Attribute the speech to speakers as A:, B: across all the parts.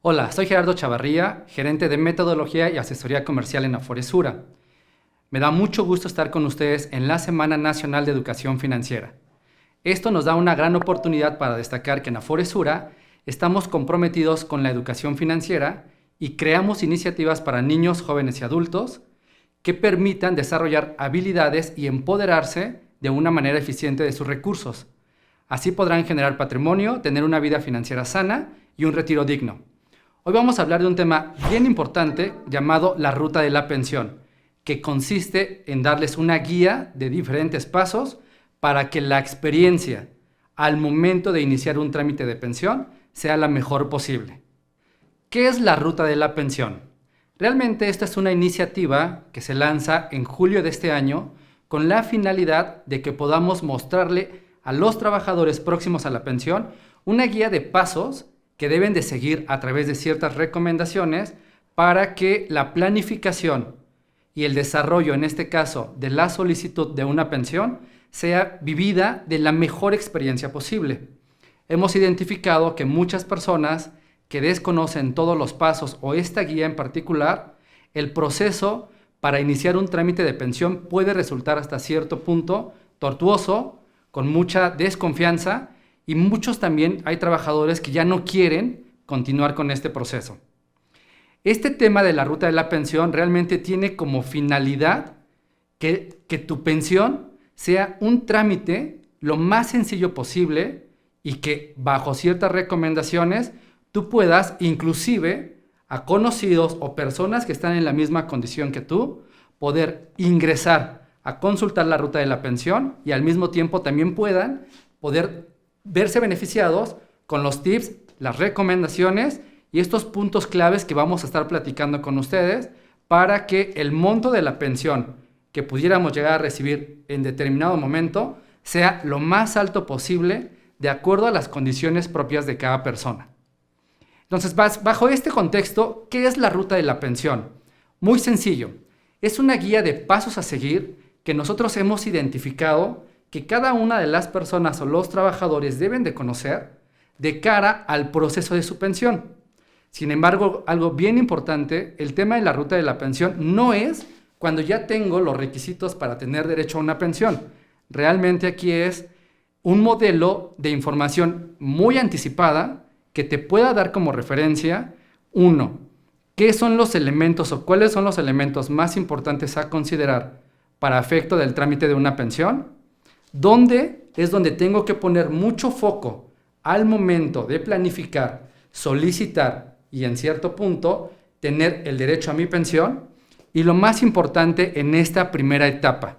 A: Hola, soy Gerardo Chavarría, gerente de metodología y asesoría comercial en Aforesura. Me da mucho gusto estar con ustedes en la Semana Nacional de Educación Financiera. Esto nos da una gran oportunidad para destacar que en Aforesura estamos comprometidos con la educación financiera y creamos iniciativas para niños, jóvenes y adultos que permitan desarrollar habilidades y empoderarse de una manera eficiente de sus recursos. Así podrán generar patrimonio, tener una vida financiera sana y un retiro digno. Hoy vamos a hablar de un tema bien importante llamado la ruta de la pensión, que consiste en darles una guía de diferentes pasos para que la experiencia al momento de iniciar un trámite de pensión sea la mejor posible. ¿Qué es la ruta de la pensión? Realmente esta es una iniciativa que se lanza en julio de este año con la finalidad de que podamos mostrarle a los trabajadores próximos a la pensión una guía de pasos que deben de seguir a través de ciertas recomendaciones para que la planificación y el desarrollo, en este caso, de la solicitud de una pensión, sea vivida de la mejor experiencia posible. Hemos identificado que muchas personas que desconocen todos los pasos o esta guía en particular, el proceso para iniciar un trámite de pensión puede resultar hasta cierto punto tortuoso, con mucha desconfianza, y muchos también hay trabajadores que ya no quieren continuar con este proceso. Este tema de la ruta de la pensión realmente tiene como finalidad que tu pensión sea un trámite lo más sencillo posible y que bajo ciertas recomendaciones tú puedas, inclusive a conocidos o personas que están en la misma condición que tú, poder ingresar a consultar la ruta de la pensión y al mismo tiempo también puedan poder verse beneficiados con los tips, las recomendaciones y estos puntos claves que vamos a estar platicando con ustedes para que el monto de la pensión que pudiéramos llegar a recibir en determinado momento sea lo más alto posible de acuerdo a las condiciones propias de cada persona. Entonces, bajo este contexto, ¿qué es la ruta de la pensión? Muy sencillo. Es una guía de pasos a seguir que nosotros hemos identificado que cada una de las personas o los trabajadores deben de conocer de cara al proceso de su pensión. Sin embargo, algo bien importante, el tema de la ruta de la pensión no es cuando ya tengo los requisitos para tener derecho a una pensión. Realmente aquí es un modelo de información muy anticipada que te pueda dar como referencia, uno, qué son los elementos o cuáles son los elementos más importantes a considerar para efecto del trámite de una pensión. ¿Dónde es donde tengo que poner mucho foco al momento de planificar, solicitar y en cierto punto tener el derecho a mi pensión? Y lo más importante en esta primera etapa,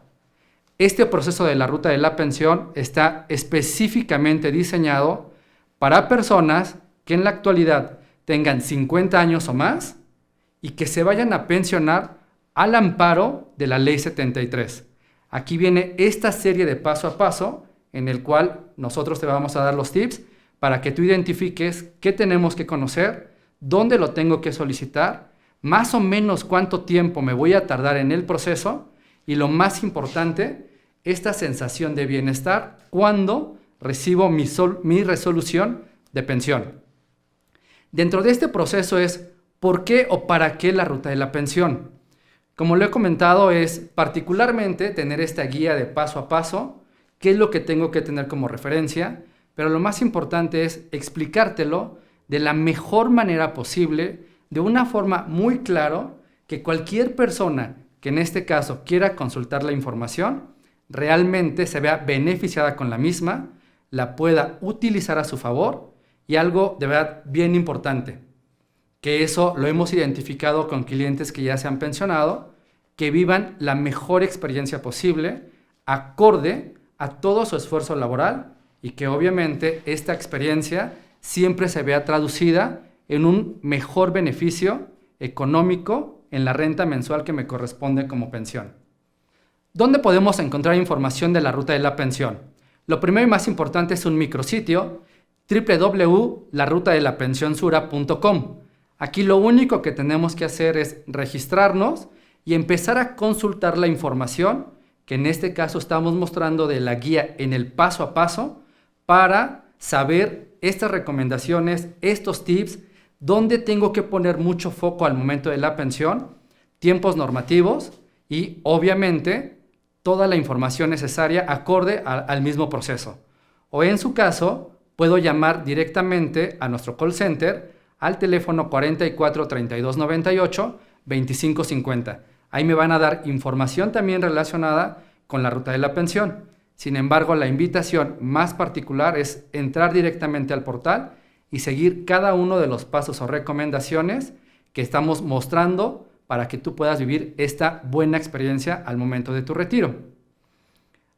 A: este proceso de la ruta de la pensión está específicamente diseñado para personas que en la actualidad tengan 50 años o más y que se vayan a pensionar al amparo de la Ley 73. Aquí viene esta serie de paso a paso en el cual nosotros te vamos a dar los tips para que tú identifiques qué tenemos que conocer, dónde lo tengo que solicitar, más o menos cuánto tiempo me voy a tardar en el proceso y lo más importante, esta sensación de bienestar cuando recibo mi resolución de pensión. Dentro de este proceso es ¿por qué o para qué la ruta de la pensión? Como lo he comentado, es particularmente tener esta guía de paso a paso, qué es lo que tengo que tener como referencia, pero lo más importante es explicártelo de la mejor manera posible, de una forma muy clara, que cualquier persona que en este caso quiera consultar la información, realmente se vea beneficiada con la misma, la pueda utilizar a su favor y algo de verdad bien importante, que eso lo hemos identificado con clientes que ya se han pensionado, que vivan la mejor experiencia posible, acorde a todo su esfuerzo laboral y que obviamente esta experiencia siempre se vea traducida en un mejor beneficio económico en la renta mensual que me corresponde como pensión. ¿Dónde podemos encontrar información de la ruta de la pensión? Lo primero y más importante es un micrositio, www.larutaDelaPensionsura.com. Aquí lo único que tenemos que hacer es registrarnos y empezar a consultar la información que en este caso estamos mostrando de la guía en el paso a paso para saber estas recomendaciones, estos tips ¿Dónde tengo que poner mucho foco al momento de la pensión? Tiempos normativos y, obviamente, toda la información necesaria acorde al mismo proceso. O en su caso, puedo llamar directamente a nuestro call center al teléfono 44 32 98 25 50. Ahí me van a dar información también relacionada con la ruta de la pensión. Sin embargo, la invitación más particular es entrar directamente al portal y seguir cada uno de los pasos o recomendaciones que estamos mostrando para que tú puedas vivir esta buena experiencia al momento de tu retiro.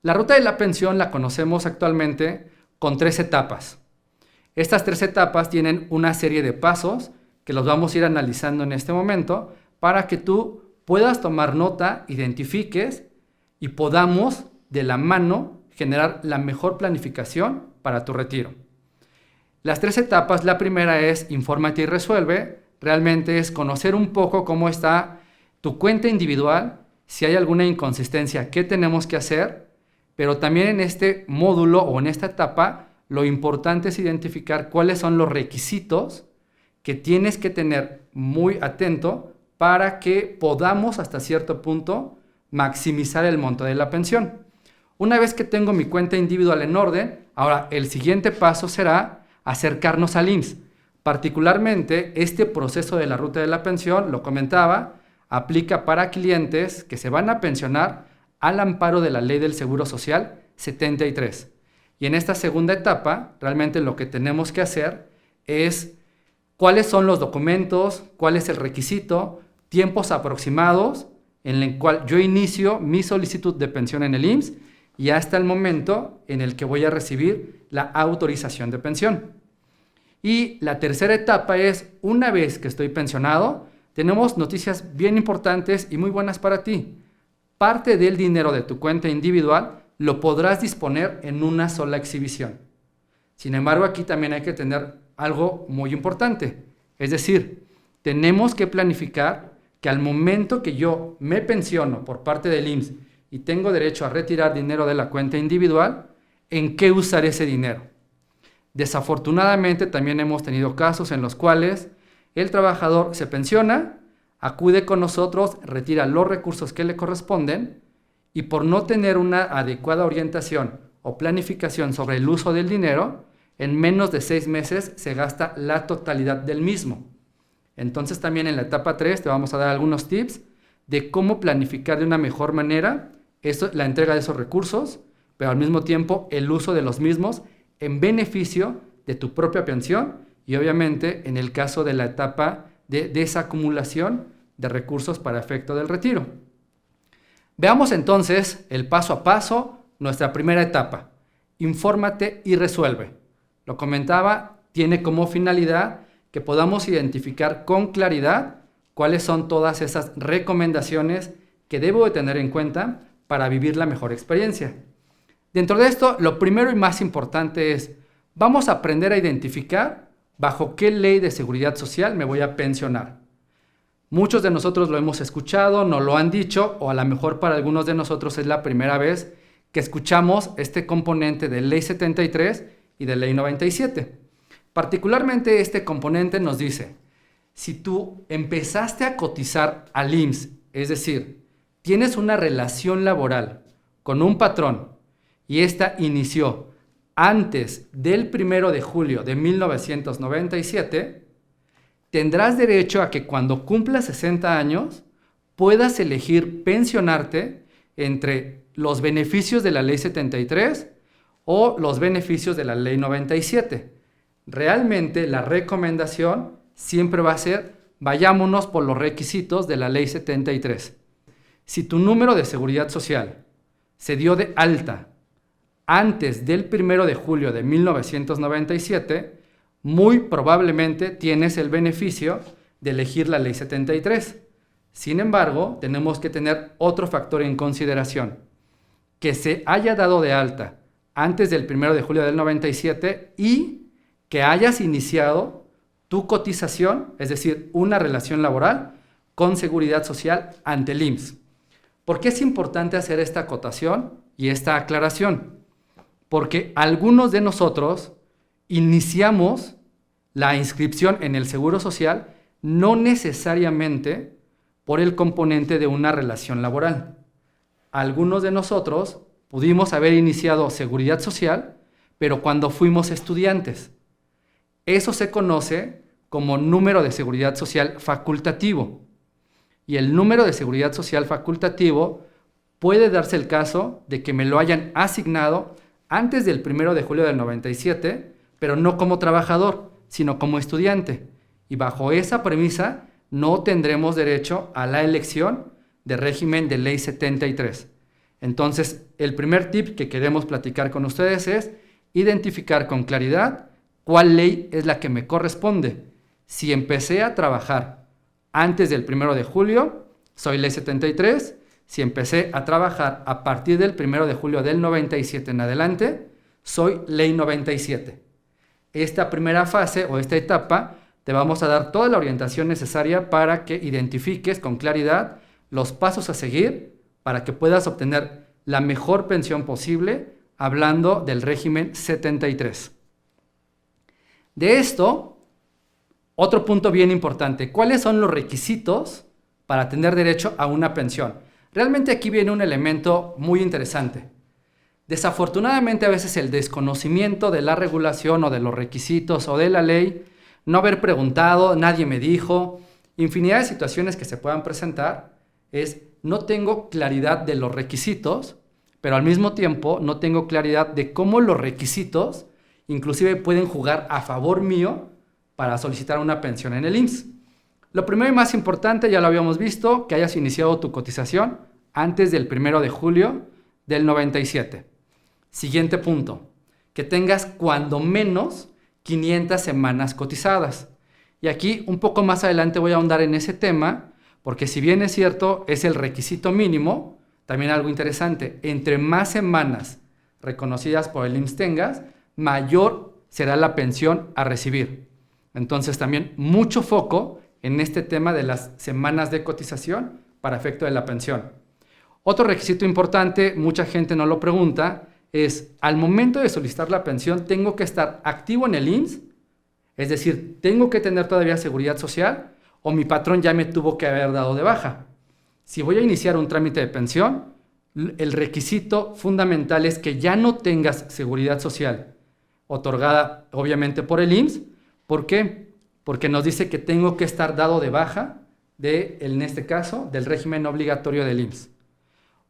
A: La ruta de la pensión la conocemos actualmente con 3 etapas. Estas 3 etapas tienen una serie de pasos que los vamos a ir analizando en este momento para que tú puedas tomar nota, identifiques y podamos de la mano generar la mejor planificación para tu retiro. Las 3 etapas, la primera es infórmate y resuelve. Realmente es conocer un poco cómo está tu cuenta individual, si hay alguna inconsistencia, qué tenemos que hacer, pero también en este módulo o en esta etapa, lo importante es identificar cuáles son los requisitos que tienes que tener muy atento para que podamos hasta cierto punto maximizar el monto de la pensión. Una vez que tengo mi cuenta individual en orden, ahora el siguiente paso será acercarnos al IMSS. Particularmente, este proceso de la ruta de la pensión, lo comentaba, aplica para clientes que se van a pensionar al amparo de la Ley del Seguro Social 73. Y en esta segunda etapa, realmente lo que tenemos que hacer es cuáles son los documentos, cuál es el requisito, tiempos aproximados en el cual yo inicio mi solicitud de pensión en el IMSS y hasta el momento en el que voy a recibir la autorización de pensión. Y la tercera etapa es, una vez que estoy pensionado, tenemos noticias bien importantes y muy buenas para ti. Parte del dinero de tu cuenta individual lo podrás disponer en una sola exhibición. Sin embargo, aquí también hay que tener algo muy importante. Es decir, tenemos que planificar que al momento que yo me pensiono por parte del IMSS y tengo derecho a retirar dinero de la cuenta individual, ¿en qué usar ese dinero? Desafortunadamente también hemos tenido casos en los cuales el trabajador se pensiona, acude con nosotros, retira los recursos que le corresponden y por no tener una adecuada orientación o planificación sobre el uso del dinero, en menos de 6 meses se gasta la totalidad del mismo. Entonces también en la etapa 3 te vamos a dar algunos tips de cómo planificar de una mejor manera la entrega de esos recursos, pero al mismo tiempo el uso de los mismos en beneficio de tu propia pensión y obviamente en el caso de la etapa de desacumulación de recursos para efecto del retiro. Veamos entonces el paso a paso, nuestra primera etapa. Infórmate y resuelve. Lo comentaba, tiene como finalidad que podamos identificar con claridad cuáles son todas esas recomendaciones que debo de tener en cuenta para vivir la mejor experiencia. Dentro de esto, lo primero y más importante es, vamos a aprender a identificar bajo qué ley de seguridad social me voy a pensionar. Muchos de nosotros lo hemos escuchado, nos lo han dicho, o a lo mejor para algunos de nosotros es la primera vez que escuchamos este componente de Ley 73 y de Ley 97. Particularmente este componente nos dice, si tú empezaste a cotizar al IMSS, es decir, tienes una relación laboral con un patrón y esta inició antes del 1 de julio de 1997, tendrás derecho a que cuando cumplas 60 años puedas elegir pensionarte entre los beneficios de la Ley 73 o los beneficios de la Ley 97. Realmente la recomendación siempre va a ser, vayámonos por los requisitos de la Ley 73. Si tu número de seguridad social se dio de alta antes del 1 de julio de 1997, muy probablemente tienes el beneficio de elegir la Ley 73. Sin embargo, tenemos que tener otro factor en consideración, que se haya dado de alta antes del 1 de julio del 97 y que hayas iniciado tu cotización, es decir, una relación laboral con seguridad social ante el IMSS. ¿Por qué es importante hacer esta acotación y esta aclaración? Porque algunos de nosotros iniciamos la inscripción en el Seguro Social, no necesariamente por el componente de una relación laboral. Algunos de nosotros pudimos haber iniciado Seguridad Social, pero cuando fuimos estudiantes. Eso se conoce como número de Seguridad Social facultativo. Y el número de Seguridad Social facultativo puede darse el caso de que me lo hayan asignado antes del 1 de julio del 97, pero no como trabajador, sino como estudiante. Y bajo esa premisa no tendremos derecho a la elección de régimen de ley 73. Entonces, el primer tip que queremos platicar con ustedes es identificar con claridad cuál ley es la que me corresponde. Si empecé a trabajar antes del 1 de julio, soy ley 73. Si empecé a trabajar a partir del 1 de julio del 97 en adelante, soy ley 97. Esta primera fase o esta etapa te vamos a dar toda la orientación necesaria para que identifiques con claridad los pasos a seguir para que puedas obtener la mejor pensión posible hablando del régimen 73. De esto, otro punto bien importante, ¿cuáles son los requisitos para tener derecho a una pensión? Realmente aquí viene un elemento muy interesante. Desafortunadamente a veces el desconocimiento de la regulación o de los requisitos o de la ley, no haber preguntado, nadie me dijo, infinidad de situaciones que se puedan presentar, es no tengo claridad de los requisitos, pero al mismo tiempo no tengo claridad de cómo los requisitos inclusive pueden jugar a favor mío para solicitar una pensión en el IMSS. Lo primero y más importante, ya lo habíamos visto, que hayas iniciado tu cotización antes del 1 de julio del 97. Siguiente punto, que tengas cuando menos 500 semanas cotizadas. Y aquí un poco más adelante voy a ahondar en ese tema, porque si bien es cierto, es el requisito mínimo, también algo interesante, entre más semanas reconocidas por el IMSS tengas, mayor será la pensión a recibir. Entonces también mucho foco en este tema de las semanas de cotización para efecto de la pensión. Otro requisito importante, mucha gente no lo pregunta, es al momento de solicitar la pensión tengo que estar activo en el IMSS, es decir, tengo que tener todavía seguridad social o mi patrón ya me tuvo que haber dado de baja. Si voy a iniciar un trámite de pensión, el requisito fundamental es que ya no tengas seguridad social otorgada obviamente por el IMSS. ¿Por qué? Porque nos dice que tengo que estar dado de baja en este caso, del régimen obligatorio del IMSS.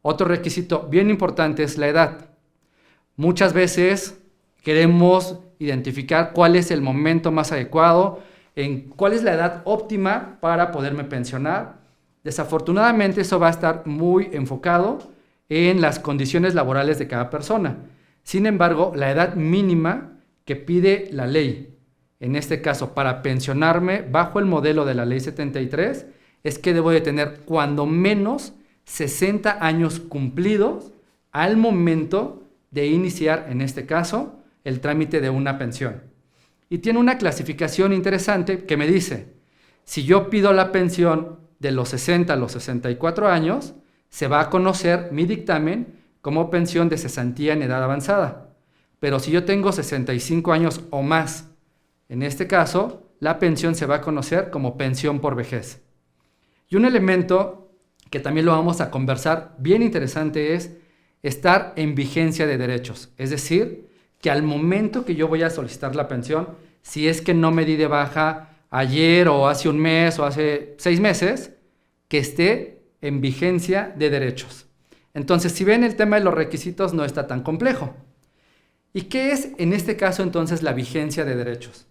A: Otro requisito bien importante es la edad. Muchas veces queremos identificar cuál es el momento más adecuado, cuál es la edad óptima para poderme pensionar. Desafortunadamente eso va a estar muy enfocado en las condiciones laborales de cada persona. Sin embargo, la edad mínima que pide la ley, en este caso para pensionarme bajo el modelo de la ley 73, es que debo de tener cuando menos 60 años cumplidos al momento de iniciar, en este caso, el trámite de una pensión. Y tiene una clasificación interesante que me dice, si yo pido la pensión de los 60 a los 64 años, se va a conocer mi dictamen como pensión de cesantía en edad avanzada. Pero si yo tengo 65 años o más, en este caso, la pensión se va a conocer como pensión por vejez. Y un elemento que también lo vamos a conversar bien interesante es estar en vigencia de derechos. Es decir, que al momento que yo voy a solicitar la pensión, si es que no me di de baja ayer o hace un mes o hace 6 meses, que esté en vigencia de derechos. Entonces, si ven, el tema de los requisitos no está tan complejo. ¿Y qué es en este caso entonces la vigencia de derechos?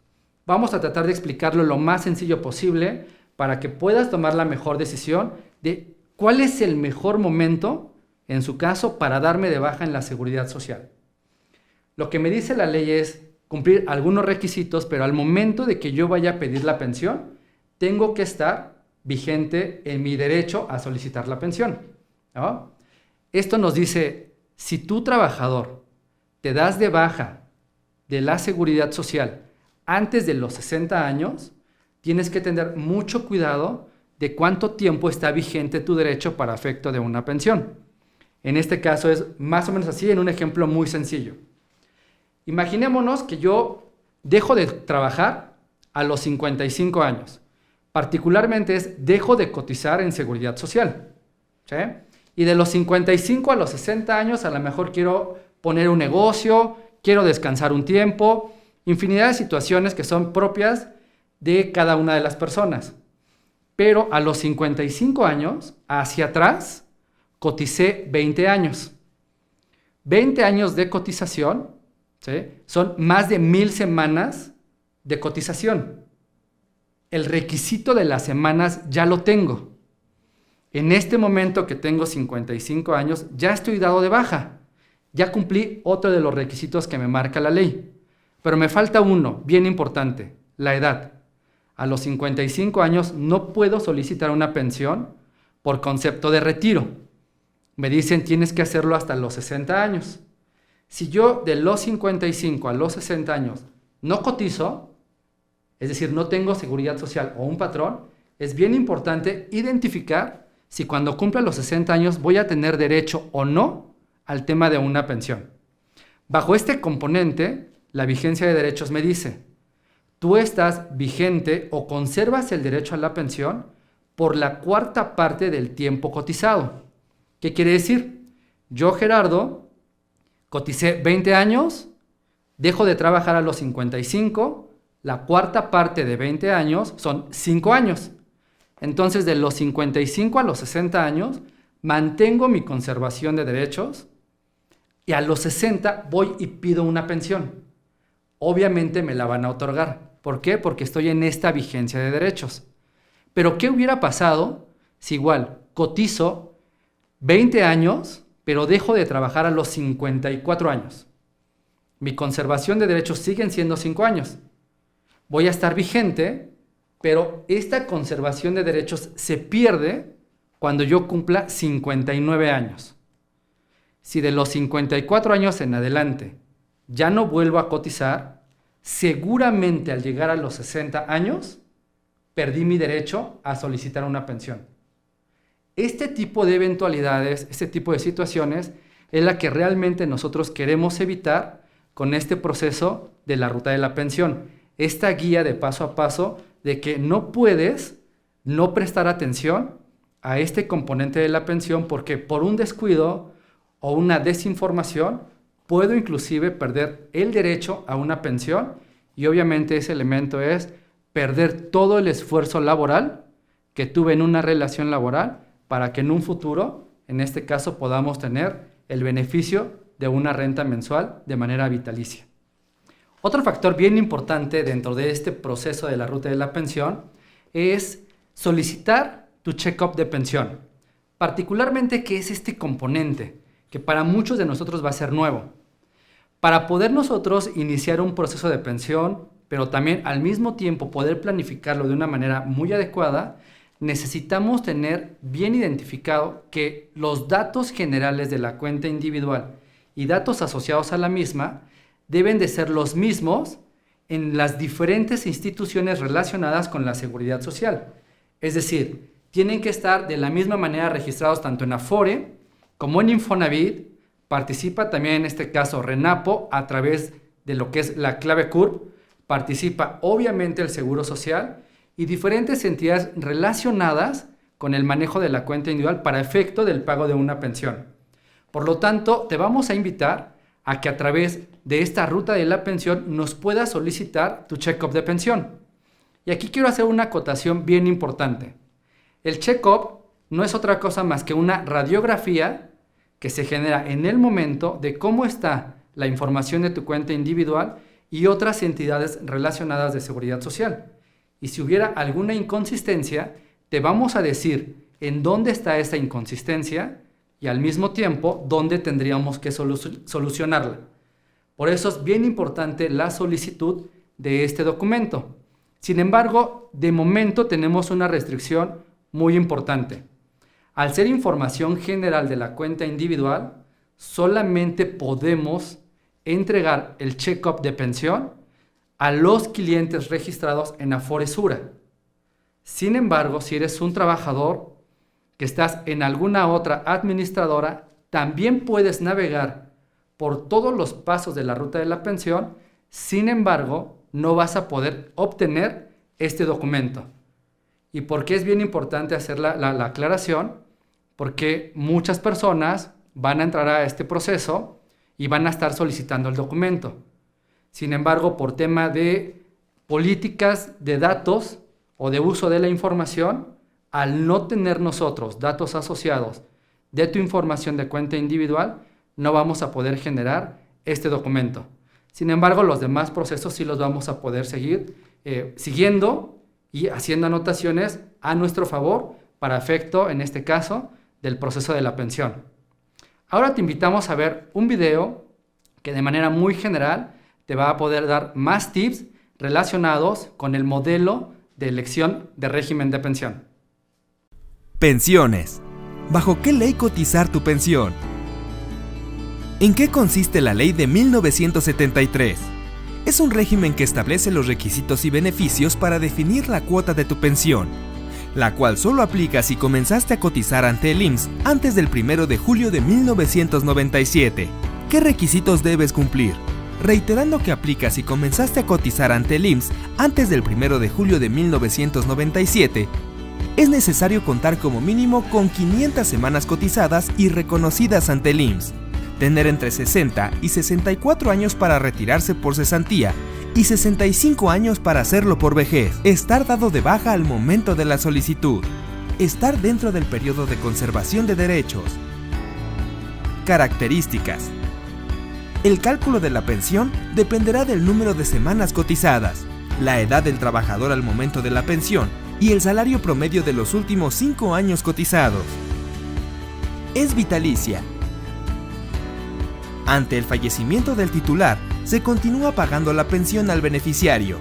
A: Vamos a tratar de explicarlo lo más sencillo posible para que puedas tomar la mejor decisión de cuál es el mejor momento, en su caso, para darme de baja en la seguridad social. Lo que me dice la ley es cumplir algunos requisitos, pero al momento de que yo vaya a pedir la pensión, tengo que estar vigente en mi derecho a solicitar la pensión, ¿no? Esto nos dice, si tú, trabajador, te das de baja de la seguridad social antes de los 60 años, tienes que tener mucho cuidado de cuánto tiempo está vigente tu derecho para efecto de una pensión. En este caso es más o menos así, en un ejemplo muy sencillo. Imaginémonos que yo dejo de trabajar a los 55 años. Particularmente es dejo de cotizar en seguridad social. ¿Sí? Y de los 55 a los 60 años a lo mejor quiero poner un negocio, quiero descansar un tiempo, infinidad de situaciones que son propias de cada una de las personas. Pero a los 55 años, hacia atrás, coticé 20 años. 20 años de cotización, ¿sí? Son más de 1000 semanas de cotización. El requisito de las semanas ya lo tengo. En este momento que tengo 55 años, ya estoy dado de baja. Ya cumplí otro de los requisitos que me marca la ley. Pero me falta uno, bien importante, la edad. A los 55 años no puedo solicitar una pensión por concepto de retiro. Me dicen tienes que hacerlo hasta los 60 años. Si yo de los 55 a los 60 años no cotizo, es decir, no tengo seguridad social o un patrón, es bien importante identificar si cuando cumpla los 60 años voy a tener derecho o no al tema de una pensión. Bajo este componente, la vigencia de derechos me dice, tú estás vigente o conservas el derecho a la pensión por la cuarta parte del tiempo cotizado. ¿Qué quiere decir? Yo, Gerardo, coticé 20 años, dejo de trabajar a los 55, la cuarta parte de 20 años son 5 años. Entonces, de los 55 a los 60 años, mantengo mi conservación de derechos y a los 60 voy y pido una pensión. Obviamente me la van a otorgar. ¿Por qué? Porque estoy en esta vigencia de derechos. Pero, ¿qué hubiera pasado si igual cotizo 20 años, pero dejo de trabajar a los 54 años? Mi conservación de derechos siguen siendo 5 años. Voy a estar vigente, pero esta conservación de derechos se pierde cuando yo cumpla 59 años. Si de los 54 años en adelante ya no vuelvo a cotizar, seguramente al llegar a los 60 años, perdí mi derecho a solicitar una pensión. Este tipo de eventualidades, este tipo de situaciones, es la que realmente nosotros queremos evitar con este proceso de la ruta de la pensión. Esta guía de paso a paso de que no puedes no prestar atención a este componente de la pensión porque por un descuido o una desinformación puedo inclusive perder el derecho a una pensión y obviamente ese elemento es perder todo el esfuerzo laboral que tuve en una relación laboral para que en un futuro, en este caso, podamos tener el beneficio de una renta mensual de manera vitalicia. Otro factor bien importante dentro de este proceso de la ruta de la pensión es solicitar tu check-up de pensión. Particularmente, ¿qué es este componente? Que para muchos de nosotros va a ser nuevo. Para poder nosotros iniciar un proceso de pensión, pero también al mismo tiempo poder planificarlo de una manera muy adecuada, necesitamos tener bien identificado que los datos generales de la cuenta individual y datos asociados a la misma deben de ser los mismos en las diferentes instituciones relacionadas con la seguridad social. Es decir, tienen que estar de la misma manera registrados tanto en Afore como en Infonavit. Participa también en este caso Renapo a través de lo que es la clave CURP. Participa obviamente el Seguro Social y diferentes entidades relacionadas con el manejo de la cuenta individual para efecto del pago de una pensión. Por lo tanto, te vamos a invitar a que a través de esta ruta de la pensión nos puedas solicitar tu check-up de pensión. Y aquí quiero hacer una acotación bien importante. El check-up no es otra cosa más que una radiografía que se genera en el momento de cómo está la información de tu cuenta individual y otras entidades relacionadas de seguridad social. Y si hubiera alguna inconsistencia, te vamos a decir en dónde está esa inconsistencia y al mismo tiempo dónde tendríamos que solucionarla. Por eso es bien importante la solicitud de este documento. Sin embargo, de momento tenemos una restricción muy importante. Al ser información general de la cuenta individual, solamente podemos entregar el check-up de pensión a los clientes registrados en Afore Sura. Sin embargo, si eres un trabajador que estás en alguna otra administradora, también puedes navegar por todos los pasos de la ruta de la pensión. Sin embargo, no vas a poder obtener este documento. ¿Y por qué es bien importante hacer la aclaración? Porque muchas personas van a entrar a este proceso y van a estar solicitando el documento. Sin embargo, por tema de políticas de datos o de uso de la información, al no tener nosotros datos asociados de tu información de cuenta individual, no vamos a poder generar este documento. Sin embargo, los demás procesos sí los vamos a poder seguir siguiendo y haciendo anotaciones a nuestro favor para efecto, en este caso, del proceso de la pensión. Ahora te invitamos a ver un video que de manera muy general te va a poder dar más tips relacionados con el modelo de elección de régimen de pensión.
B: Pensiones. ¿Bajo qué ley cotizar tu pensión? ¿En qué consiste la ley de 1973? Es un régimen que establece los requisitos y beneficios para definir la cuota de tu pensión, la cual solo aplica si comenzaste a cotizar ante el IMSS antes del 1 de julio de 1997. ¿Qué requisitos debes cumplir? Reiterando que aplica si comenzaste a cotizar ante el IMSS antes del 1 de julio de 1997, es necesario contar como mínimo con 500 semanas cotizadas y reconocidas ante el IMSS, tener entre 60 y 64 años para retirarse por cesantía y 65 años para hacerlo por vejez, estar dado de baja al momento de la solicitud, estar dentro del periodo de conservación de derechos. Características. El cálculo de la pensión dependerá del número de semanas cotizadas, la edad del trabajador al momento de la pensión y el salario promedio de los últimos 5 años cotizados. Es vitalicia. Ante el fallecimiento del titular, se continúa pagando la pensión al beneficiario.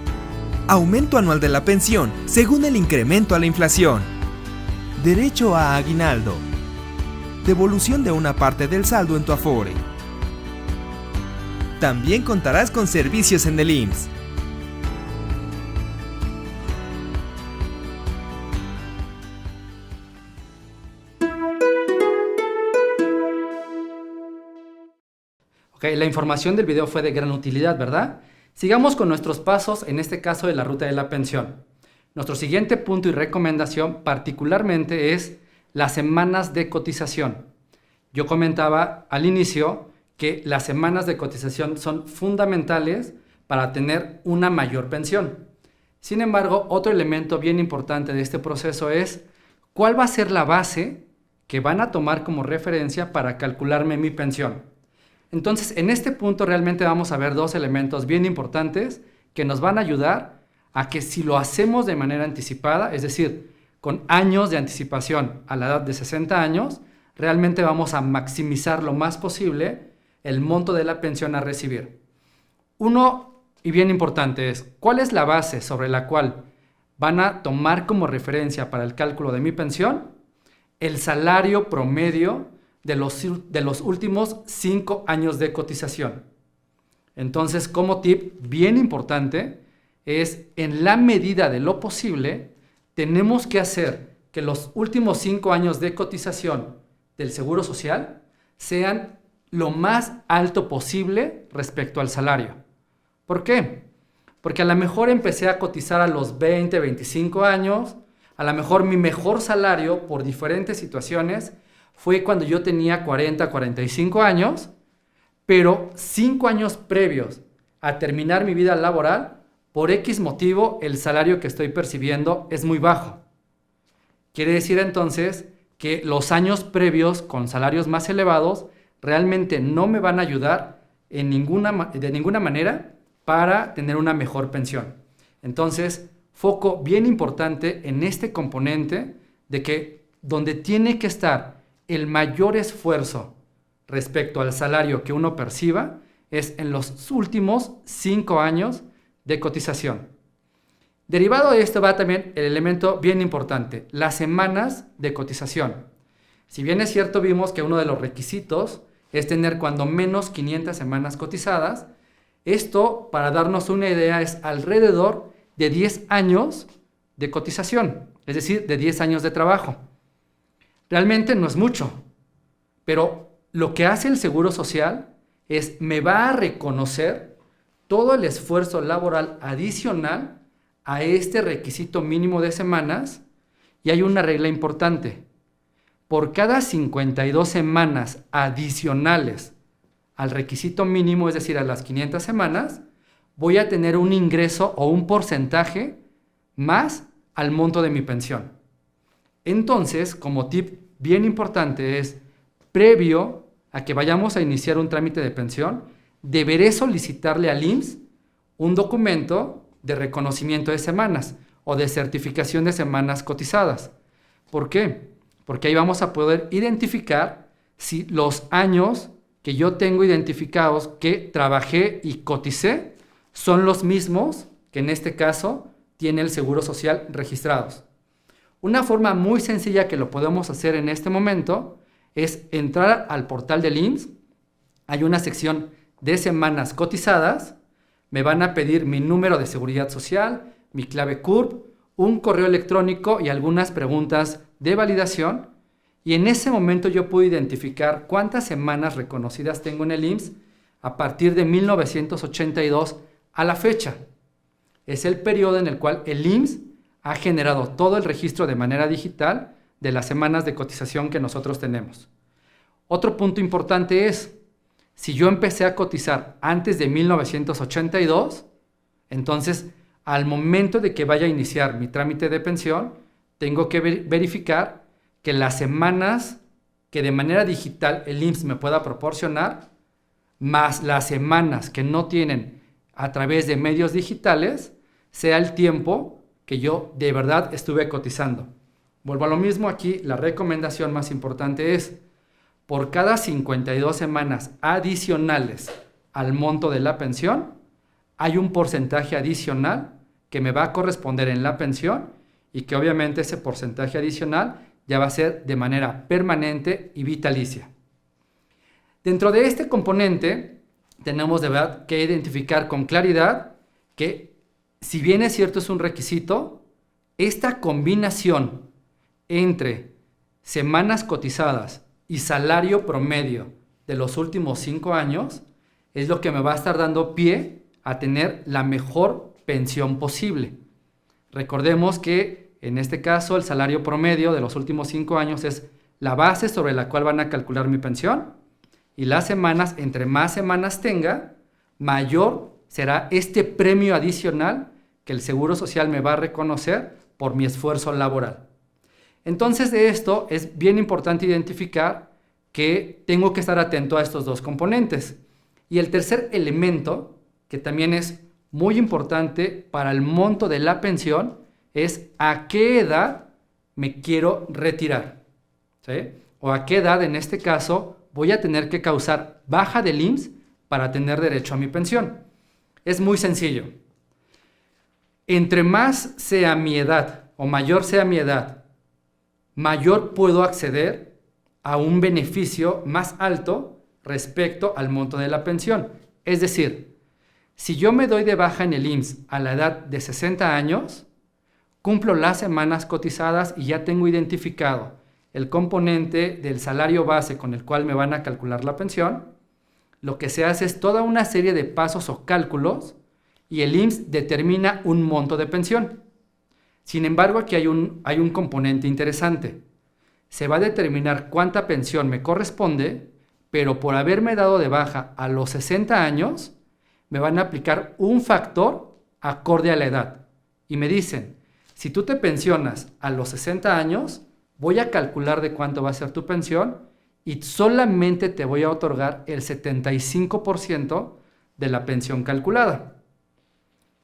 B: Aumento anual de la pensión según el incremento a la inflación. Derecho a aguinaldo. Devolución de una parte del saldo en tu Afore. También contarás con servicios en el IMSS.
A: La información del video fue de gran utilidad, ¿verdad? Sigamos con nuestros pasos, en este caso de la ruta de la pensión. Nuestro siguiente punto y recomendación particularmente es las semanas de cotización. Yo comentaba al inicio que las semanas de cotización son fundamentales para tener una mayor pensión. Sin embargo, otro elemento bien importante de este proceso es cuál va a ser la base que van a tomar como referencia para calcularme mi pensión. Entonces, en este punto realmente vamos a ver dos elementos bien importantes que nos van a ayudar a que si lo hacemos de manera anticipada, es decir, con años de anticipación a la edad de 60 años, realmente vamos a maximizar lo más posible el monto de la pensión a recibir. Uno, y bien importante, es ¿cuál es la base sobre la cual van a tomar como referencia para el cálculo de mi pensión? El salario promedio de los últimos 5 años de cotización. Entonces, como tip bien importante, es en la medida de lo posible, tenemos que hacer que los últimos 5 años de cotización del Seguro Social sean lo más alto posible respecto al salario. ¿Por qué? Porque a lo mejor empecé a cotizar a los 20, 25 años, a lo mejor mi mejor salario por diferentes situaciones fue cuando yo tenía 40, 45 años, pero 5 años previos a terminar mi vida laboral, por X motivo, el salario que estoy percibiendo es muy bajo. Quiere decir entonces que los años previos con salarios más elevados realmente no me van a ayudar de ninguna manera para tener una mejor pensión. Entonces, foco bien importante en este componente de que donde tiene que estar el mayor esfuerzo respecto al salario que uno perciba es en los últimos 5 años de cotización. Derivado de esto va también el elemento bien importante, las semanas de cotización. Si bien es cierto, vimos que uno de los requisitos es tener cuando menos 500 semanas cotizadas. Esto, para darnos una idea, es alrededor de 10 años de cotización, es decir, de 10 años de trabajo. Realmente no es mucho, pero lo que hace el Seguro Social es me va a reconocer todo el esfuerzo laboral adicional a este requisito mínimo de semanas y hay una regla importante. Por cada 52 semanas adicionales al requisito mínimo, es decir, a las 500 semanas, voy a tener un ingreso o un porcentaje más al monto de mi pensión. Entonces, como tip bien importante es, previo a que vayamos a iniciar un trámite de pensión, deberé solicitarle al IMSS un documento de reconocimiento de semanas o de certificación de semanas cotizadas. ¿Por qué? Porque ahí vamos a poder identificar si los años que yo tengo identificados que trabajé y coticé son los mismos que en este caso tiene el Seguro Social registrados. Una forma muy sencilla que lo podemos hacer en este momento es entrar al portal del IMSS. Hay una sección de semanas cotizadas. Me van a pedir mi número de seguridad social, mi clave CURP, un correo electrónico y algunas preguntas de validación. Y en ese momento yo puedo identificar cuántas semanas reconocidas tengo en el IMSS a partir de 1982 a la fecha. Es el periodo en el cual el IMSS ha generado todo el registro de manera digital de las semanas de cotización que nosotros tenemos. Otro punto importante es, si yo empecé a cotizar antes de 1982, entonces al momento de que vaya a iniciar mi trámite de pensión, tengo que verificar que las semanas que de manera digital el IMSS me pueda proporcionar, más las semanas que no tienen a través de medios digitales, sea el tiempo que yo de verdad estuve cotizando. Vuelvo a lo mismo aquí, la recomendación más importante es, por cada 52 semanas adicionales al monto de la pensión, hay un porcentaje adicional que me va a corresponder en la pensión y que obviamente ese porcentaje adicional ya va a ser de manera permanente y vitalicia. Dentro de este componente tenemos de verdad que identificar con claridad que, si bien es cierto es un requisito, esta combinación entre semanas cotizadas y salario promedio de los últimos 5 años es lo que me va a estar dando pie a tener la mejor pensión posible. Recordemos que en este caso el salario promedio de los últimos 5 años es la base sobre la cual van a calcular mi pensión y las semanas, entre más semanas tenga, mayor será este premio adicional que el Seguro Social me va a reconocer por mi esfuerzo laboral. Entonces de esto es bien importante identificar que tengo que estar atento a estos dos componentes. Y el tercer elemento, que también es muy importante para el monto de la pensión, es a qué edad me quiero retirar, ¿sí? O a qué edad, en este caso, voy a tener que causar baja del IMSS para tener derecho a mi pensión. Es muy sencillo. Entre más sea mi edad o mayor sea mi edad, mayor puedo acceder a un beneficio más alto respecto al monto de la pensión. Es decir, si yo me doy de baja en el IMSS a la edad de 60 años, cumplo las semanas cotizadas y ya tengo identificado el componente del salario base con el cual me van a calcular la pensión. Lo que se hace es toda una serie de pasos o cálculos y el IMSS determina un monto de pensión. Sin embargo, aquí hay un componente interesante. Se va a determinar cuánta pensión me corresponde, pero por haberme dado de baja a los 60 años, me van a aplicar un factor acorde a la edad. Y me dicen, si tú te pensionas a los 60 años, voy a calcular de cuánto va a ser tu pensión y solamente te voy a otorgar el 75% de la pensión calculada.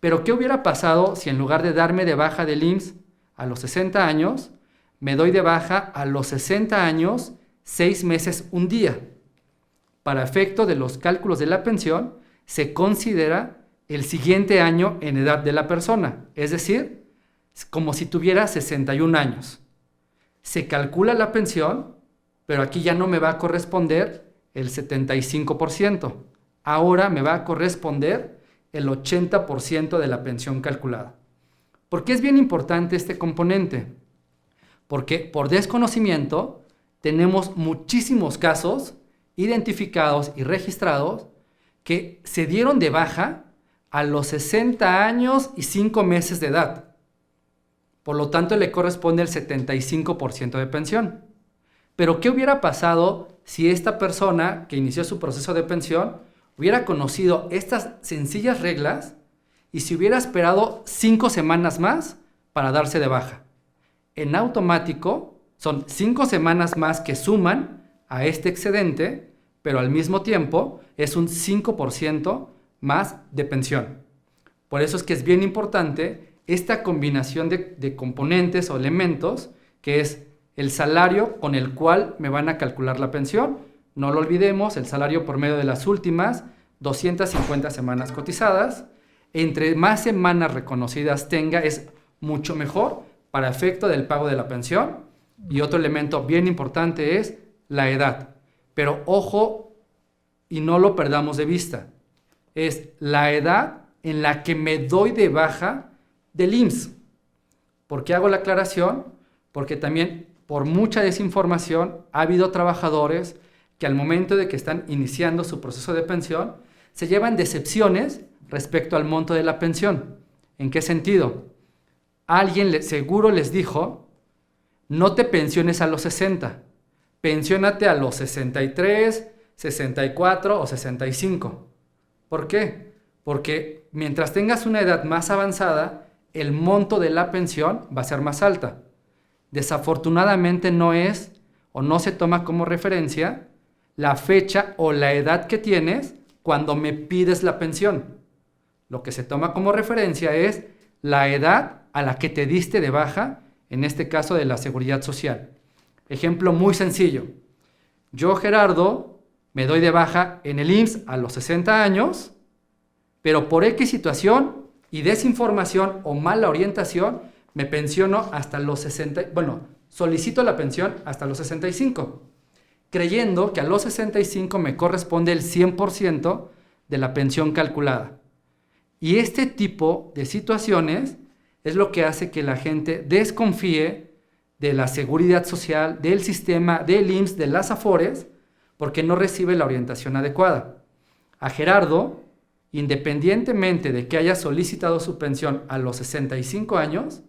A: Pero ¿qué hubiera pasado si en lugar de darme de baja del IMSS a los 60 años, me doy de baja a los 60 años, 6 meses, un día? Para efecto de los cálculos de la pensión, se considera el siguiente año en edad de la persona, es decir, como si tuviera 61 años. Se calcula la pensión, pero aquí ya no me va a corresponder el 75%. Ahora me va a corresponder el 80% de la pensión calculada. ¿Por qué es bien importante este componente? Porque por desconocimiento tenemos muchísimos casos identificados y registrados que se dieron de baja a los 60 años y 5 meses de edad. Por lo tanto, le corresponde el 75% de pensión. Pero, ¿qué hubiera pasado si esta persona que inició su proceso de pensión hubiera conocido estas sencillas reglas y si hubiera esperado 5 semanas más para darse de baja? En automático, son 5 semanas más que suman a este excedente, pero al mismo tiempo es un 5% más de pensión. Por eso es que es bien importante esta combinación de componentes o elementos, que es el salario con el cual me van a calcular la pensión. No lo olvidemos, el salario por medio de las últimas 250 semanas cotizadas. Entre más semanas reconocidas tenga, es mucho mejor para efecto del pago de la pensión. Y otro elemento bien importante es la edad. Pero ojo, y no lo perdamos de vista, es la edad en la que me doy de baja del IMSS. ¿Por qué hago la aclaración? Porque también por mucha desinformación ha habido trabajadores que al momento de que están iniciando su proceso de pensión se llevan decepciones respecto al monto de la pensión. ¿En qué sentido? Alguien seguro les dijo: no te pensiones a los 60, pensiónate a los 63, 64 o 65. ¿Por qué? Porque mientras tengas una edad más avanzada, el monto de la pensión va a ser más alta. Desafortunadamente no es o no se toma como referencia la fecha o la edad que tienes cuando me pides la pensión. Lo que se toma como referencia es la edad a la que te diste de baja, en este caso de la Seguridad Social. Ejemplo muy sencillo. Yo, Gerardo, me doy de baja en el IMSS a los 60 años, pero por X situación y desinformación o mala orientación, me pensiono hasta los 60, solicito la pensión hasta los 65, creyendo que a los 65 me corresponde el 100% de la pensión calculada. Y este tipo de situaciones es lo que hace que la gente desconfíe de la seguridad social, del sistema, del IMSS, de las AFORES, porque no recibe la orientación adecuada. A Gerardo, independientemente de que haya solicitado su pensión a los 65 años,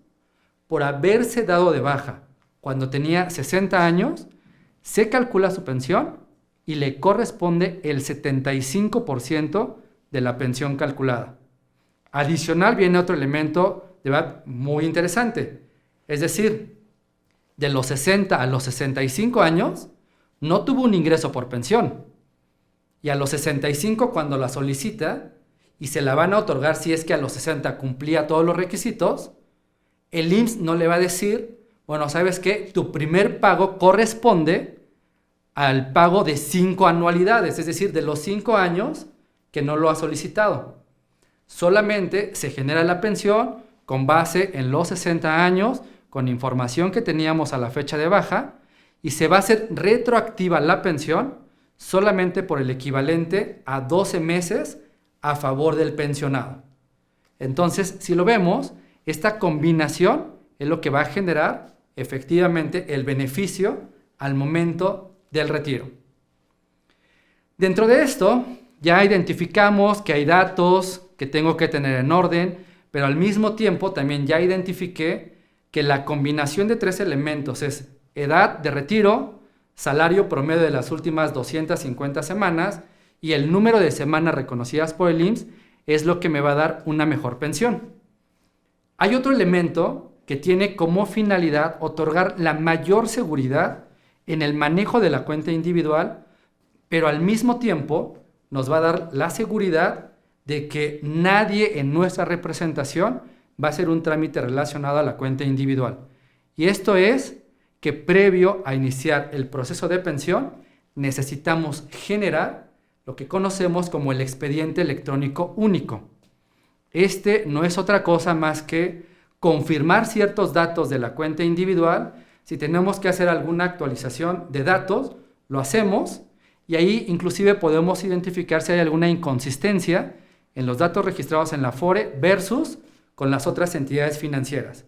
A: por haberse dado de baja cuando tenía 60 años, se calcula su pensión y le corresponde el 75% de la pensión calculada. Adicional viene otro elemento de verdad muy interesante. Es decir, de los 60 a los 65 años, no tuvo un ingreso por pensión. Y a los 65, cuando la solicita, y se la van a otorgar si es que a los 60 cumplía todos los requisitos, el IMSS no le va a decir: bueno, ¿sabes qué? Tu primer pago corresponde al pago de 5 anualidades, es decir, de los 5 años que no lo ha solicitado. Solamente se genera la pensión con base en los 60 años, con información que teníamos a la fecha de baja, y se va a hacer retroactiva la pensión solamente por el equivalente a 12 meses a favor del pensionado. Entonces, si lo vemos, esta combinación es lo que va a generar efectivamente el beneficio al momento del retiro. Dentro de esto, ya identificamos que hay datos que tengo que tener en orden, pero al mismo tiempo también ya identifiqué que la combinación de 3 elementos es edad de retiro, salario promedio de las últimas 250 semanas y el número de semanas reconocidas por el IMSS es lo que me va a dar una mejor pensión. Hay otro elemento que tiene como finalidad otorgar la mayor seguridad en el manejo de la cuenta individual, pero al mismo tiempo nos va a dar la seguridad de que nadie en nuestra representación va a hacer un trámite relacionado a la cuenta individual. Y esto es que previo a iniciar el proceso de pensión necesitamos generar lo que conocemos como el expediente electrónico único. Este no es otra cosa más que confirmar ciertos datos de la cuenta individual. Si tenemos que hacer alguna actualización de datos, lo hacemos y ahí inclusive podemos identificar si hay alguna inconsistencia en los datos registrados en la AFORE versus con las otras entidades financieras.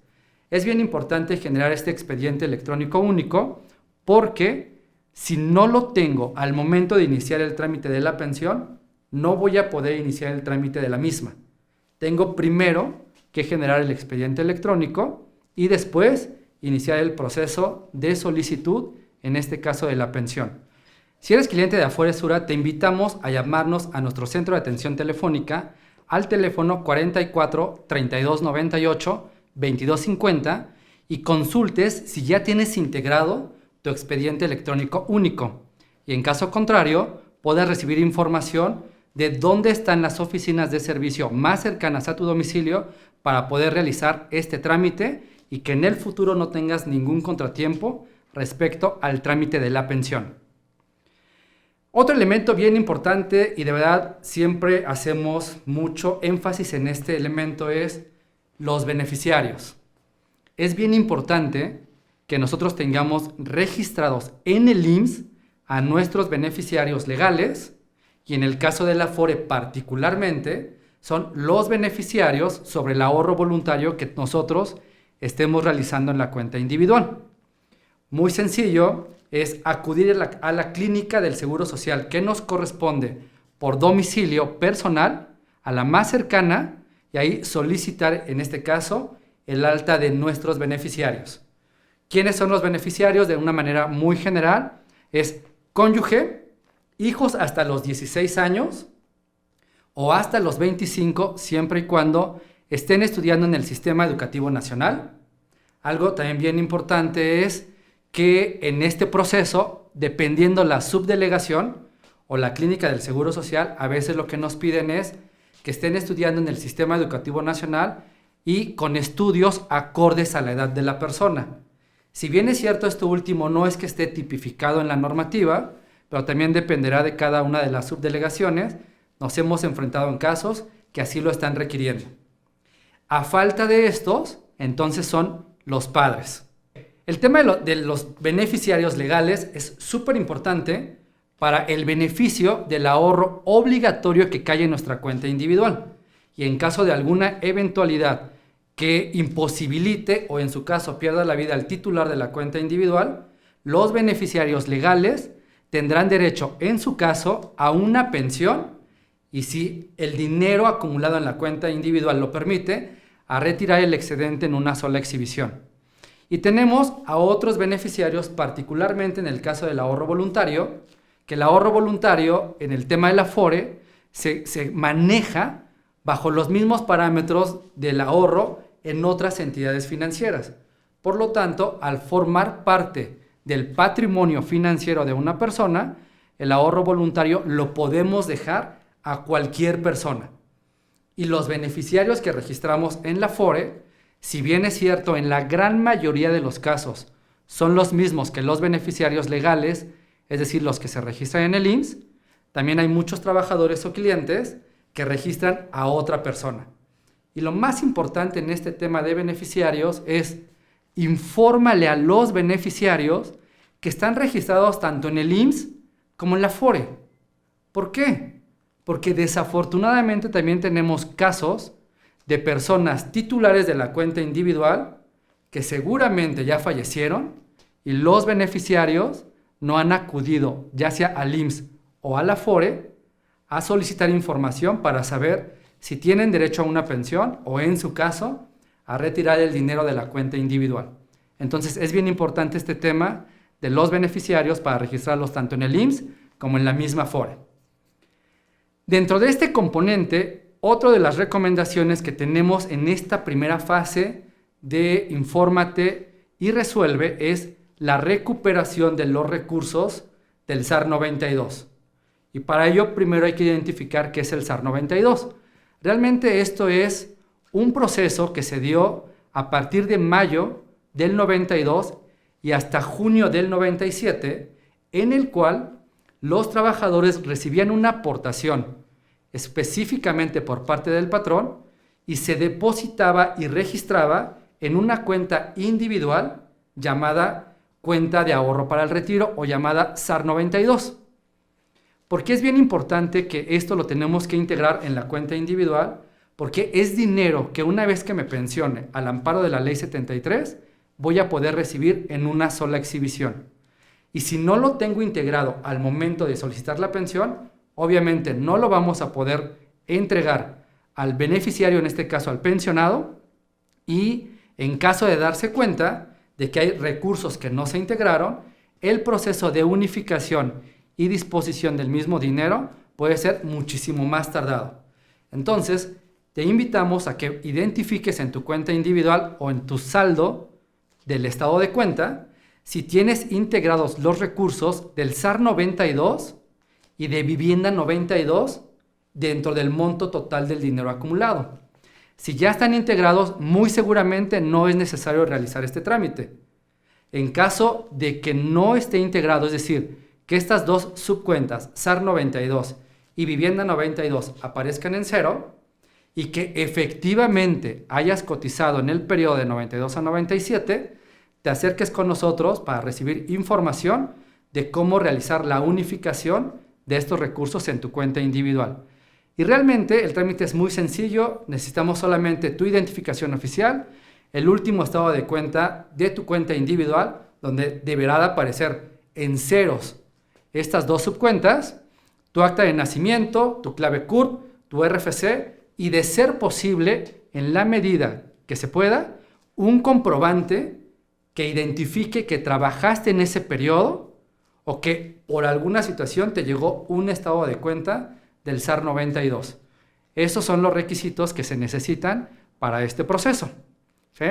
A: Es bien importante generar este expediente electrónico único porque si no lo tengo al momento de iniciar el trámite de la pensión, no voy a poder iniciar el trámite de la misma. tengo primero que generar el expediente electrónico y después iniciar el proceso de solicitud, en este caso de la pensión. Si eres cliente de Afore-Sura, te invitamos a llamarnos a nuestro centro de atención telefónica al teléfono 44 32 98 22 50 y consultes si ya tienes integrado tu expediente electrónico único. Y en caso contrario, puedes recibir información de dónde están las oficinas de servicio más cercanas a tu domicilio para poder realizar este trámite y que en el futuro no tengas ningún contratiempo respecto al trámite de la pensión. Otro elemento bien importante, y de verdad siempre hacemos mucho énfasis en este elemento, es los beneficiarios. Es bien importante que nosotros tengamos registrados en el IMSS a nuestros beneficiarios legales, y en el caso de la Afore particularmente, son los beneficiarios sobre el ahorro voluntario que nosotros estemos realizando en la cuenta individual. Muy sencillo, es acudir a la clínica del Seguro Social que nos corresponde por domicilio personal, a la más cercana, y ahí solicitar, en este caso, el alta de nuestros beneficiarios. ¿Quiénes son los beneficiarios? De una manera muy general, es cónyuge, hijos hasta los 16 años o hasta los 25, siempre y cuando estén estudiando en el Sistema Educativo Nacional. Algo también bien importante es que en este proceso, dependiendo la subdelegación o la clínica del Seguro Social, a veces lo que nos piden es que estén estudiando en el Sistema Educativo Nacional y con estudios acordes a la edad de la persona. Si bien es cierto, esto último no es que esté tipificado en la normativa, pero también dependerá de cada una de las subdelegaciones. Nos hemos enfrentado en casos que así lo están requiriendo. A falta de estos, entonces son los padres. El tema de los beneficiarios legales es súper importante para el beneficio del ahorro obligatorio que cae en nuestra cuenta individual. Y en caso de alguna eventualidad que imposibilite o en su caso pierda la vida el titular de la cuenta individual, los beneficiarios legales tendrán derecho en su caso a una pensión y, si el dinero acumulado en la cuenta individual lo permite, a retirar el excedente en una sola exhibición. Y tenemos a otros beneficiarios, particularmente en el caso del ahorro voluntario, que el ahorro voluntario en el tema del Afore se maneja bajo los mismos parámetros del ahorro en otras entidades financieras. Por lo tanto, al formar parte del patrimonio financiero de una persona, el ahorro voluntario lo podemos dejar a cualquier persona. Y los beneficiarios que registramos en la Afore, si bien es cierto, en la gran mayoría de los casos son los mismos que los beneficiarios legales, es decir, los que se registran en el IMSS, también hay muchos trabajadores o clientes que registran a otra persona. Y lo más importante en este tema de beneficiarios es infórmale a los beneficiarios que están registrados tanto en el IMSS como en la Afore. ¿Por qué? Porque desafortunadamente también tenemos casos de personas titulares de la cuenta individual que seguramente ya fallecieron y los beneficiarios no han acudido ya sea al IMSS o a la Afore a solicitar información para saber si tienen derecho a una pensión o, en su caso, a retirar el dinero de la cuenta individual. Entonces es bien importante este tema de los beneficiarios para registrarlos tanto en el IMSS como en la misma Afore. Dentro de este componente, otra de las recomendaciones que tenemos en esta primera fase de Infórmate y Resuelve es la recuperación de los recursos del SAR 92. Y para ello primero hay que identificar qué es el SAR 92. Realmente esto es un proceso que se dio a partir de mayo del 92 y hasta junio del 97, en el cual los trabajadores recibían una aportación específicamente por parte del patrón y se depositaba y registraba en una cuenta individual llamada cuenta de ahorro para el retiro o llamada SAR 92. ¿Por qué es bien importante que esto lo tenemos que integrar en la cuenta individual? Porque es dinero que una vez que me pensione al amparo de la Ley 73 voy a poder recibir en una sola exhibición. Y si no lo tengo integrado al momento de solicitar la pensión, obviamente no lo vamos a poder entregar al beneficiario, en este caso al pensionado, y en caso de darse cuenta de que hay recursos que no se integraron, el proceso de unificación y disposición del mismo dinero puede ser muchísimo más tardado. Entonces, te invitamos a que identifiques en tu cuenta individual o en tu saldo del estado de cuenta si tienes integrados los recursos del SAR 92 y de Vivienda 92 dentro del monto total del dinero acumulado. Si ya están integrados, muy seguramente no es necesario realizar este trámite. En caso de que no esté integrado, es decir, que estas dos subcuentas, SAR 92 y Vivienda 92, aparezcan en cero y que efectivamente hayas cotizado en el periodo de 92 a 97, te acerques con nosotros para recibir información de cómo realizar la unificación de estos recursos en tu cuenta individual. Y realmente el trámite es muy sencillo, necesitamos solamente tu identificación oficial, el último estado de cuenta de tu cuenta individual, donde deberá de aparecer en ceros estas dos subcuentas, tu acta de nacimiento, tu clave CURP, tu RFC y, de ser posible, en la medida que se pueda, un comprobante que identifique que trabajaste en ese periodo o que por alguna situación te llegó un estado de cuenta del SAR 92. Esos son los requisitos que se necesitan para este proceso, ¿sí?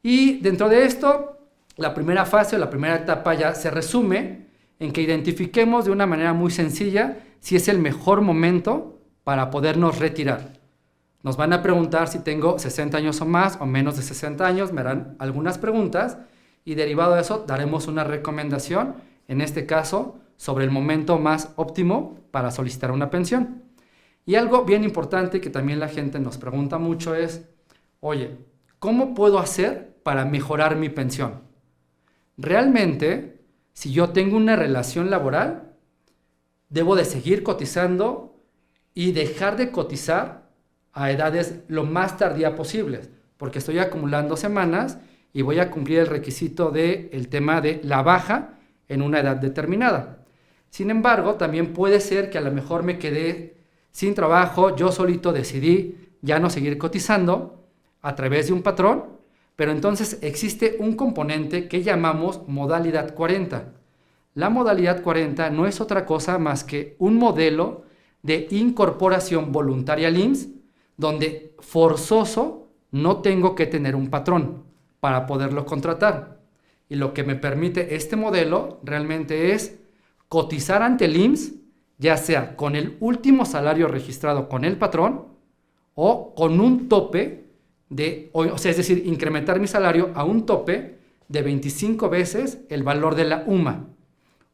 A: Y dentro de esto, la primera fase o la primera etapa ya se resume en que identifiquemos de una manera muy sencilla si es el mejor momento para podernos retirar. Nos van a preguntar si tengo 60 años o más o menos de 60 años, me harán algunas preguntas y derivado de eso daremos una recomendación, en este caso, sobre el momento más óptimo para solicitar una pensión. Y algo bien importante que también la gente nos pregunta mucho es, oye, ¿cómo puedo hacer para mejorar mi pensión? Realmente, si yo tengo una relación laboral, debo de seguir cotizando y dejar de cotizar a edades lo más tardía posibles, porque estoy acumulando semanas y voy a cumplir el requisito del tema de la baja en una edad determinada. Sin embargo, también puede ser que a lo mejor me quedé sin trabajo, yo solito decidí ya no seguir cotizando a través de un patrón, pero entonces existe un componente que llamamos modalidad 40. La modalidad 40 no es otra cosa más que un modelo de incorporación voluntaria al IMSS, donde forzoso no tengo que tener un patrón para poderlo contratar. Y lo que me permite este modelo realmente es cotizar ante el IMSS, ya sea con el último salario registrado con el patrón o con un tope o sea, es decir, incrementar mi salario a un tope de 25 veces el valor de la UMA.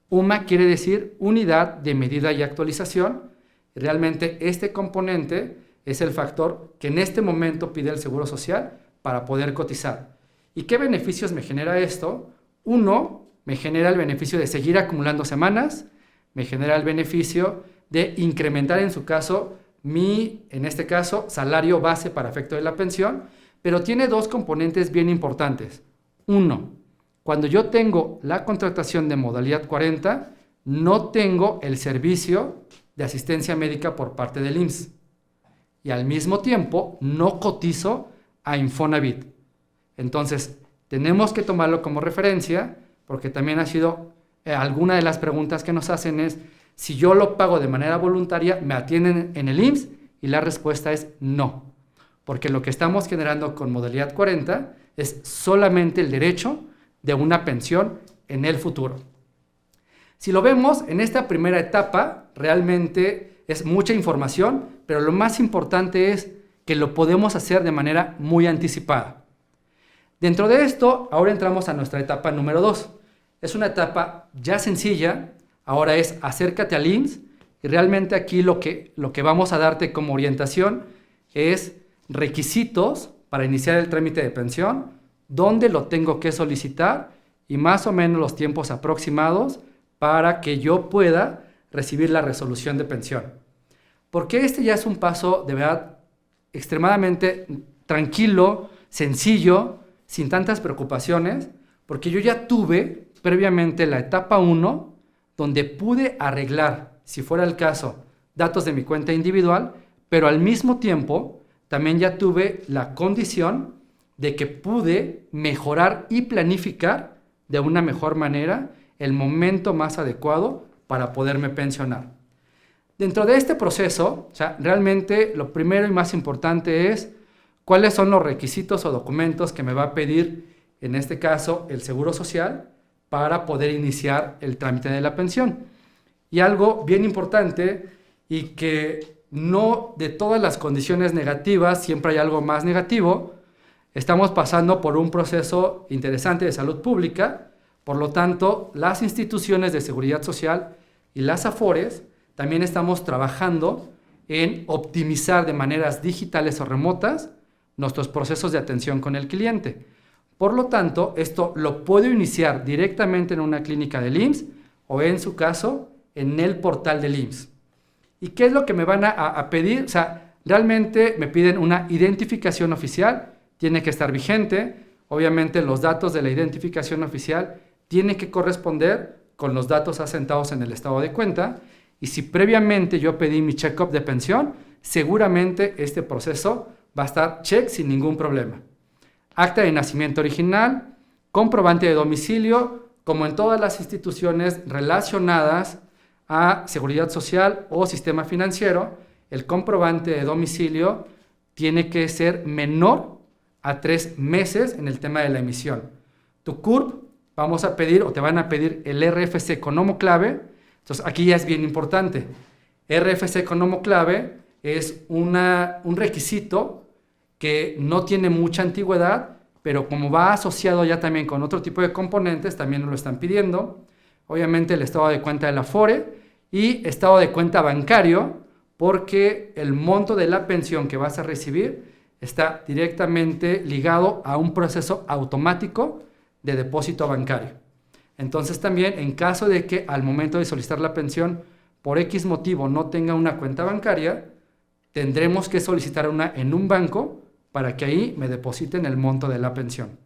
A: UMA quiere decir unidad de medida y actualización. Realmente este componente es el factor que en este momento pide el Seguro Social para poder cotizar. ¿Y qué beneficios me genera esto? Uno, me genera el beneficio de seguir acumulando semanas, me genera el beneficio de incrementar en su caso en este caso, salario base para efecto de la pensión, pero tiene dos componentes bien importantes. Uno, cuando yo tengo la contratación de modalidad 40, no tengo el servicio de asistencia médica por parte del IMSS. Y al mismo tiempo, no cotizo a Infonavit. Entonces, tenemos que tomarlo como referencia, porque también ha sido alguna de las preguntas que nos hacen es, si yo lo pago de manera voluntaria, ¿me atienden en el IMSS? Y la respuesta es no, porque lo que estamos generando con modalidad 40 es solamente el derecho de una pensión en el futuro. Si lo vemos, en esta primera etapa realmente es mucha información, pero lo más importante es que lo podemos hacer de manera muy anticipada. Dentro de esto, ahora entramos a nuestra etapa número 2. Es una etapa ya sencilla, ahora es acércate al IMSS y realmente aquí lo que vamos a darte como orientación es requisitos para iniciar el trámite de pensión, dónde lo tengo que solicitar y más o menos los tiempos aproximados para que yo pueda recibir la resolución de pensión. Porque este ya es un paso de verdad extremadamente tranquilo, sencillo, sin tantas preocupaciones, porque yo ya tuve previamente la etapa 1, donde pude arreglar, si fuera el caso, datos de mi cuenta individual, pero al mismo tiempo también ya tuve la condición de que pude mejorar y planificar de una mejor manera el momento más adecuado para poderme pensionar. Dentro de este proceso, realmente lo primero y más importante es cuáles son los requisitos o documentos que me va a pedir, en este caso, el Seguro Social para poder iniciar el trámite de la pensión. Y algo bien importante y que no de todas las condiciones negativas, siempre hay algo más negativo. Estamos pasando por un proceso interesante de salud pública, por lo tanto, las instituciones de seguridad social y las AFORES también estamos trabajando en optimizar de maneras digitales o remotas nuestros procesos de atención con el cliente. Por lo tanto, esto lo puedo iniciar directamente en una clínica del IMSS o en su caso, en el portal del IMSS. ¿Y qué es lo que me van a pedir? Realmente me piden una identificación oficial, tiene que estar vigente. Obviamente los datos de la identificación oficial tienen que corresponder con los datos asentados en el estado de cuenta. Y si previamente yo pedí mi check-up de pensión, seguramente este proceso va a estar check sin ningún problema. Acta de nacimiento original, comprobante de domicilio, como en todas las instituciones relacionadas a seguridad social o sistema financiero, el comprobante de domicilio tiene que ser menor a 3 meses en el tema de la emisión. Tu CURP, vamos a pedir o te van a pedir el RFC Economo Clave. Entonces aquí ya es bien importante. RFC Economo Clave es un requisito que no tiene mucha antigüedad, pero como va asociado ya también con otro tipo de componentes, también nos lo están pidiendo. Obviamente el estado de cuenta de la AFORE y estado de cuenta bancario, porque el monto de la pensión que vas a recibir está directamente ligado a un proceso automático de depósito bancario. Entonces también en caso de que al momento de solicitar la pensión por X motivo no tenga una cuenta bancaria, tendremos que solicitar una en un banco para que ahí me depositen el monto de la pensión.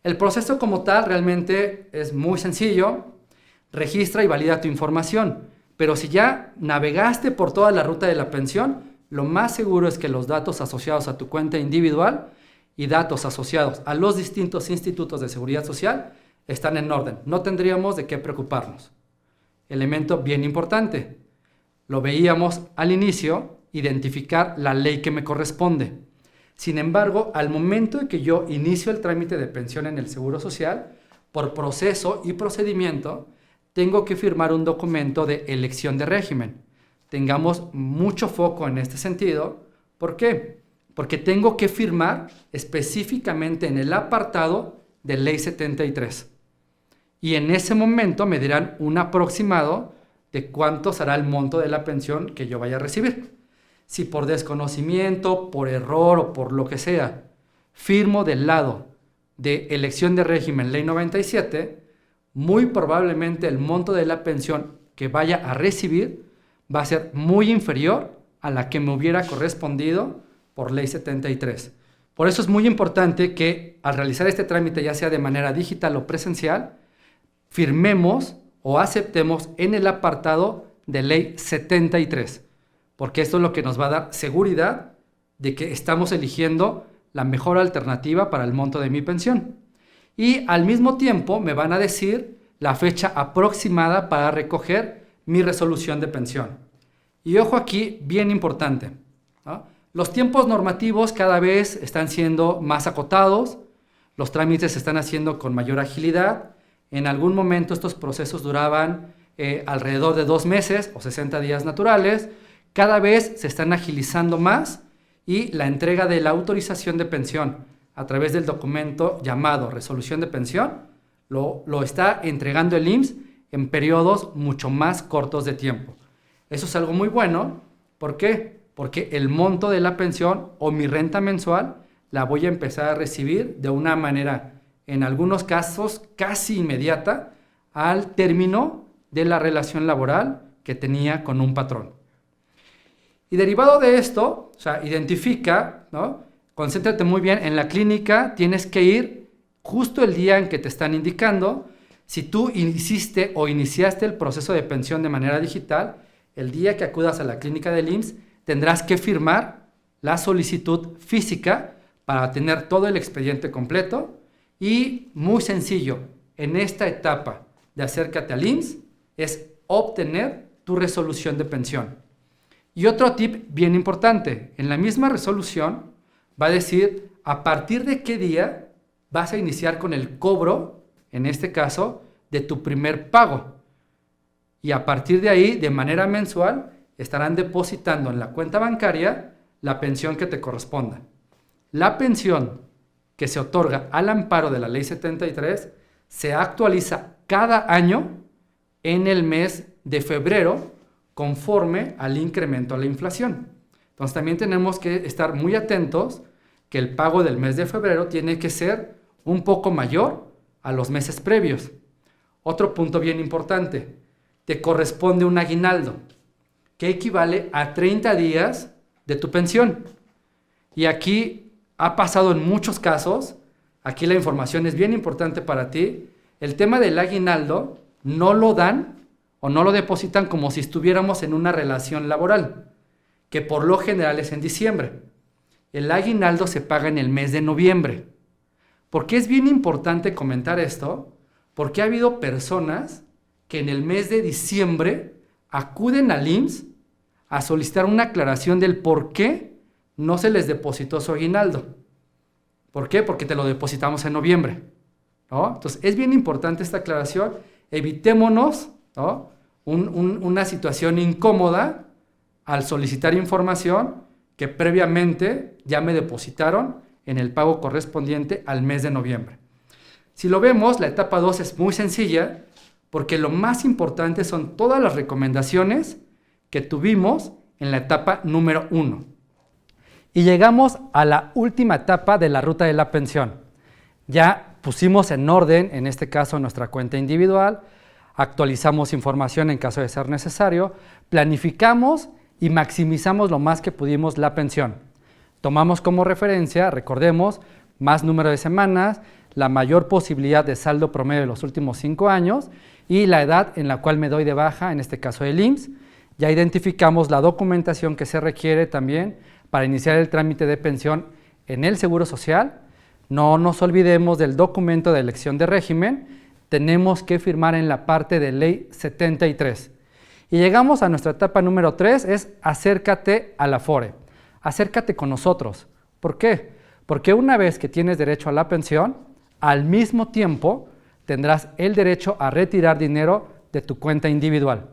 A: El proceso como tal realmente es muy sencillo. Registra y valida tu información, pero si ya navegaste por toda la ruta de la pensión, lo más seguro es que los datos asociados a tu cuenta individual y datos asociados a los distintos institutos de seguridad social están en orden. No tendríamos de qué preocuparnos. Elemento bien importante, lo veíamos al inicio, identificar la ley que me corresponde. Sin embargo, al momento de que yo inicio el trámite de pensión en el Seguro Social, por proceso y procedimiento, tengo que firmar un documento de elección de régimen. Tengamos mucho foco en este sentido. ¿Por qué? Porque tengo que firmar específicamente en el apartado de Ley 73. Y en ese momento me dirán un aproximado de cuánto será el monto de la pensión que yo vaya a recibir. Si por desconocimiento, por error o por lo que sea, firmo del lado de elección de régimen Ley 97, muy probablemente el monto de la pensión que vaya a recibir va a ser muy inferior a la que me hubiera correspondido por Ley 73. Por eso es muy importante que al realizar este trámite, ya sea de manera digital o presencial, firmemos o aceptemos en el apartado de Ley 73, porque esto es lo que nos va a dar seguridad de que estamos eligiendo la mejor alternativa para el monto de mi pensión. Y al mismo tiempo me van a decir la fecha aproximada para recoger mi resolución de pensión. Y ojo aquí, bien importante, ¿no? Los tiempos normativos cada vez están siendo más acotados, los trámites se están haciendo con mayor agilidad. En algún momento estos procesos duraban alrededor de 2 meses o 60 días naturales. Cada vez se están agilizando más y la entrega de la autorización de pensión a través del documento llamado resolución de pensión lo está entregando el IMSS en periodos mucho más cortos de tiempo. Eso es algo muy bueno. ¿Por qué? Porque el monto de la pensión o mi renta mensual la voy a empezar a recibir de una manera, en algunos casos, casi inmediata al término de la relación laboral que tenía con un patrón. Y derivado de esto, identifica, ¿no? Concéntrate muy bien, en la clínica tienes que ir justo el día en que te están indicando. Si tú hiciste o iniciaste el proceso de pensión de manera digital, el día que acudas a la clínica del IMSS, tendrás que firmar la solicitud física para tener todo el expediente completo y muy sencillo, en esta etapa de acércate al IMSS es obtener tu resolución de pensión. Y otro tip bien importante, en la misma resolución va a decir a partir de qué día vas a iniciar con el cobro, en este caso, de tu primer pago. Y a partir de ahí, de manera mensual, estarán depositando en la cuenta bancaria la pensión que te corresponda. La pensión que se otorga al amparo de la Ley 73 se actualiza cada año en el mes de febrero conforme al incremento de la inflación. Entonces también tenemos que estar muy atentos que el pago del mes de febrero tiene que ser un poco mayor a los meses previos. Otro punto bien importante, te corresponde un aguinaldo que equivale a 30 días de tu pensión. Y aquí ha pasado en muchos casos, aquí la información es bien importante para ti, el tema del aguinaldo no lo dan o no lo depositan como si estuviéramos en una relación laboral, que por lo general es en diciembre. El aguinaldo se paga en el mes de noviembre. ¿Por qué es bien importante comentar esto? Porque ha habido personas que en el mes de diciembre acuden al IMSS a solicitar una aclaración del por qué no se les depositó su aguinaldo. ¿Por qué? Porque te lo depositamos en noviembre, ¿no? Entonces, es bien importante esta aclaración. Evitémonos, ¿no?, una situación incómoda al solicitar información que previamente ya me depositaron en el pago correspondiente al mes de noviembre. Si lo vemos, la etapa 2 es muy sencilla porque lo más importante son todas las recomendaciones que tuvimos en la etapa número 1. Y llegamos a la última etapa de la ruta de la pensión. Ya pusimos en orden, en este caso, nuestra cuenta individual, actualizamos información en caso de ser necesario, planificamos y maximizamos lo más que pudimos la pensión. Tomamos como referencia, recordemos, más número de semanas, la mayor posibilidad de saldo promedio de los últimos 5 años y la edad en la cual me doy de baja, en este caso el IMSS. Ya identificamos la documentación que se requiere también para iniciar el trámite de pensión en el Seguro Social. No nos olvidemos del documento de elección de régimen. Tenemos que firmar en la parte de Ley 73. Y llegamos a nuestra etapa número 3, es acércate a la Afore. Acércate con nosotros. ¿Por qué? Porque una vez que tienes derecho a la pensión, al mismo tiempo tendrás el derecho a retirar dinero de tu cuenta individual.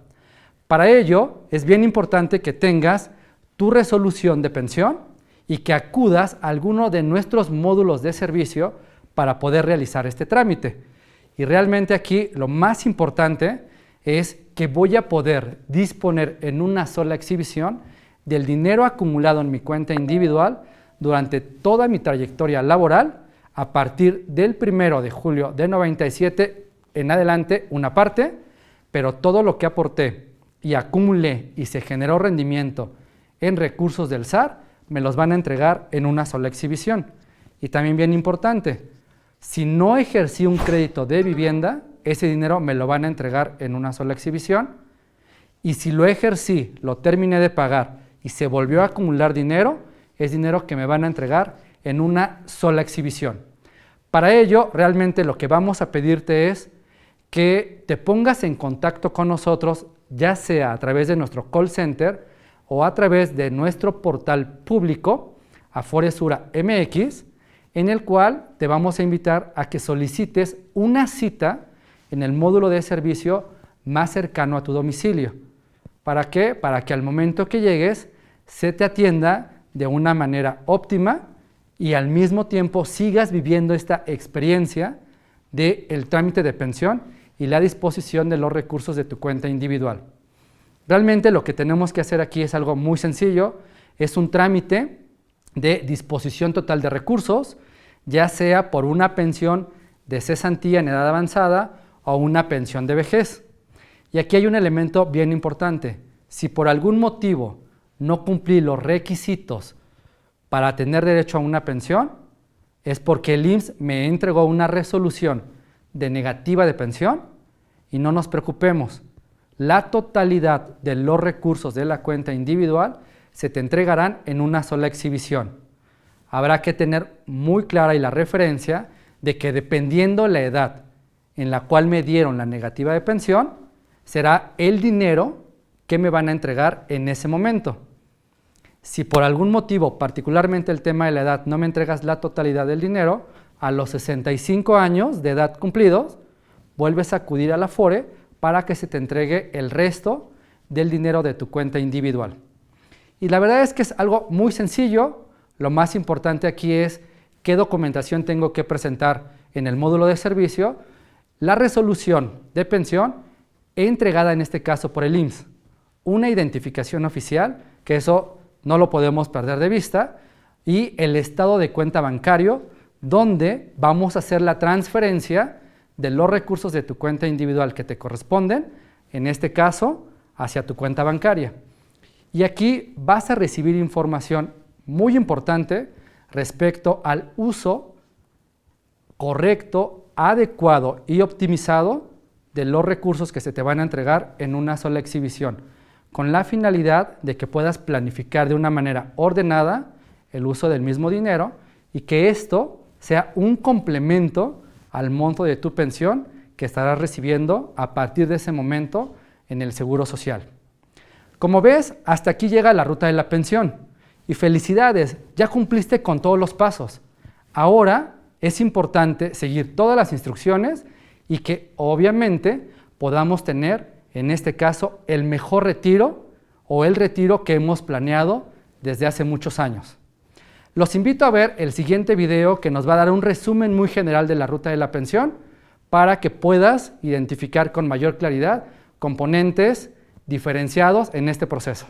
A: Para ello, es bien importante que tengas tu resolución de pensión y que acudas a alguno de nuestros módulos de servicio para poder realizar este trámite. Y realmente aquí lo más importante es que voy a poder disponer en una sola exhibición del dinero acumulado en mi cuenta individual durante toda mi trayectoria laboral a partir del 1 de julio de 97 en adelante una parte, pero todo lo que aporté y acumulé y se generó rendimiento en recursos del SAR me los van a entregar en una sola exhibición. Y también bien importante, si no ejercí un crédito de vivienda, ese dinero me lo van a entregar en una sola exhibición. Y si lo ejercí, lo terminé de pagar y se volvió a acumular dinero, es dinero que me van a entregar en una sola exhibición. Para ello, realmente lo que vamos a pedirte es que te pongas en contacto con nosotros, ya sea a través de nuestro call center o a través de nuestro portal público, Aforesura MX, en el cual te vamos a invitar a que solicites una cita en el módulo de servicio más cercano a tu domicilio. ¿Para qué? Para que al momento que llegues se te atienda de una manera óptima y al mismo tiempo sigas viviendo esta experiencia del trámite de pensión y la disposición de los recursos de tu cuenta individual. Realmente lo que tenemos que hacer aquí es algo muy sencillo, es un trámite de disposición total de recursos, ya sea por una pensión de cesantía en edad avanzada o una pensión de vejez. Y aquí hay un elemento bien importante. Si por algún motivo no cumplí los requisitos para tener derecho a una pensión, es porque el IMSS me entregó una resolución de negativa de pensión y no nos preocupemos. La totalidad de los recursos de la cuenta individual se te entregarán en una sola exhibición. Habrá que tener muy clara la referencia de que dependiendo la edad en la cual me dieron la negativa de pensión, será el dinero que me van a entregar en ese momento. Si por algún motivo, particularmente el tema de la edad, no me entregas la totalidad del dinero, a los 65 años de edad cumplidos, vuelves a acudir a la Afore para que se te entregue el resto del dinero de tu cuenta individual. Y la verdad es que es algo muy sencillo. Lo más importante aquí es qué documentación tengo que presentar en el módulo de servicio, la resolución de pensión entregada en este caso por el IMSS, una identificación oficial, que eso no lo podemos perder de vista, y el estado de cuenta bancario, donde vamos a hacer la transferencia de los recursos de tu cuenta individual que te corresponden, en este caso, hacia tu cuenta bancaria. Y aquí vas a recibir información muy importante respecto al uso correcto, adecuado y optimizado de los recursos que se te van a entregar en una sola exhibición, con la finalidad de que puedas planificar de una manera ordenada el uso del mismo dinero y que esto sea un complemento al monto de tu pensión que estarás recibiendo a partir de ese momento en el Seguro Social. Como ves, hasta aquí llega la ruta de la pensión. Y felicidades, ya cumpliste con todos los pasos. Ahora es importante seguir todas las instrucciones y que obviamente podamos tener, en este caso, el mejor retiro o el retiro que hemos planeado desde hace muchos años. Los invito a ver el siguiente video que nos va a dar un resumen muy general de la ruta de la pensión para que puedas identificar con mayor claridad componentes diferenciados en este proceso.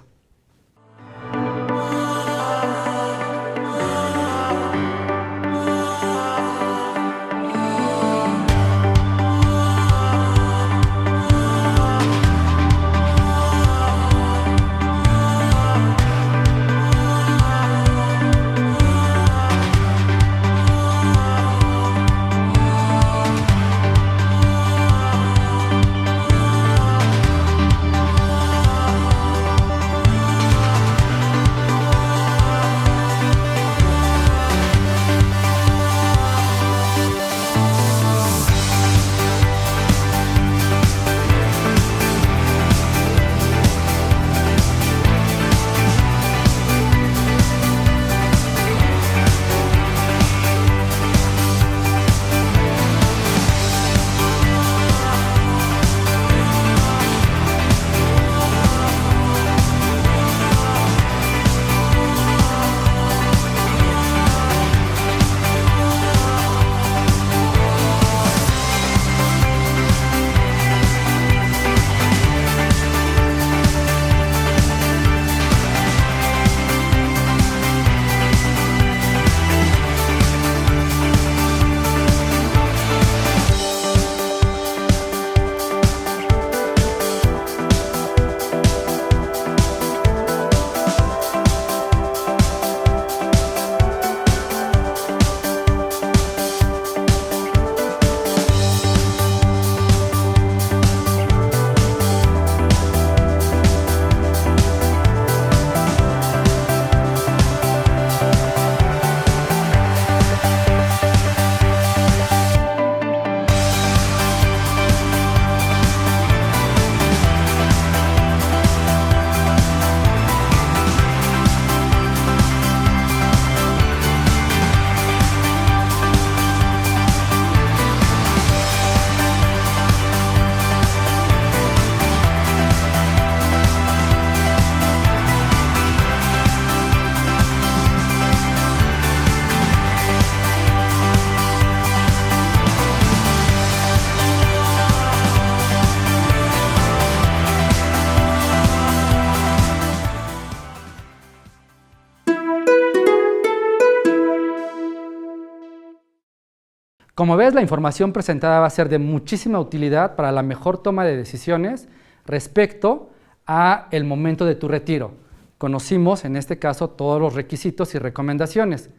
A: Como ves, la información presentada va a ser de muchísima utilidad para la mejor toma de decisiones respecto a el momento de tu retiro. Conocimos, en este caso, todos los requisitos y recomendaciones.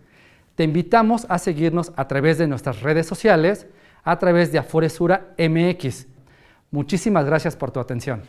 A: Te invitamos a seguirnos a través de nuestras redes sociales, a través de Aforesura MX. Muchísimas gracias por tu atención.